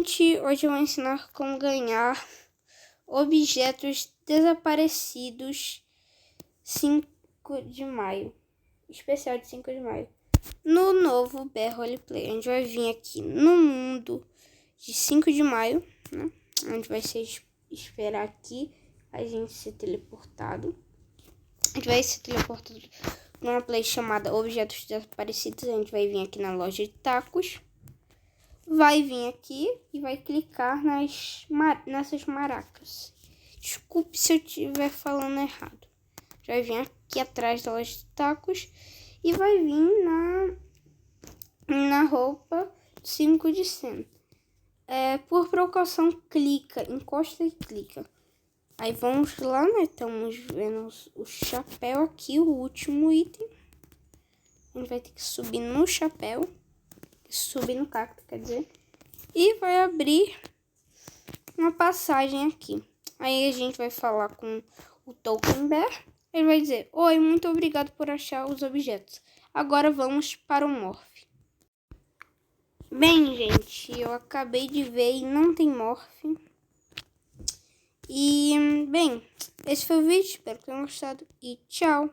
gente, hoje eu vou ensinar como ganhar objetos desaparecidos 5 de maio. Especial de 5 de maio. No novo Bear Roleplay. A gente vai vir aqui no mundo de 5 de maio, né? A gente vai esperar aqui a gente ser teleportado. A gente vai ser teleportado numa play chamada Objetos Desaparecidos. A gente vai vir aqui na loja de tacos. Vai vir aqui e vai clicar nessas maracas. Desculpe se eu estiver falando errado. Vai vir aqui atrás da loja de tacos e vai vir na roupa 5 de 100. Por precaução, encosta e clica. Aí vamos lá, né? Estamos vendo o chapéu aqui, o último item. A gente vai ter que subir no chapéu. Subir no cacto, quer dizer. E vai abrir uma passagem aqui. Aí a gente vai falar com o Token Bear. Ele vai dizer: oi, muito obrigado por achar os objetos. Agora vamos para o Morph. Bem, gente, eu acabei de ver e não tem Morph. E, bem, esse foi o vídeo. Espero que tenham gostado. E tchau!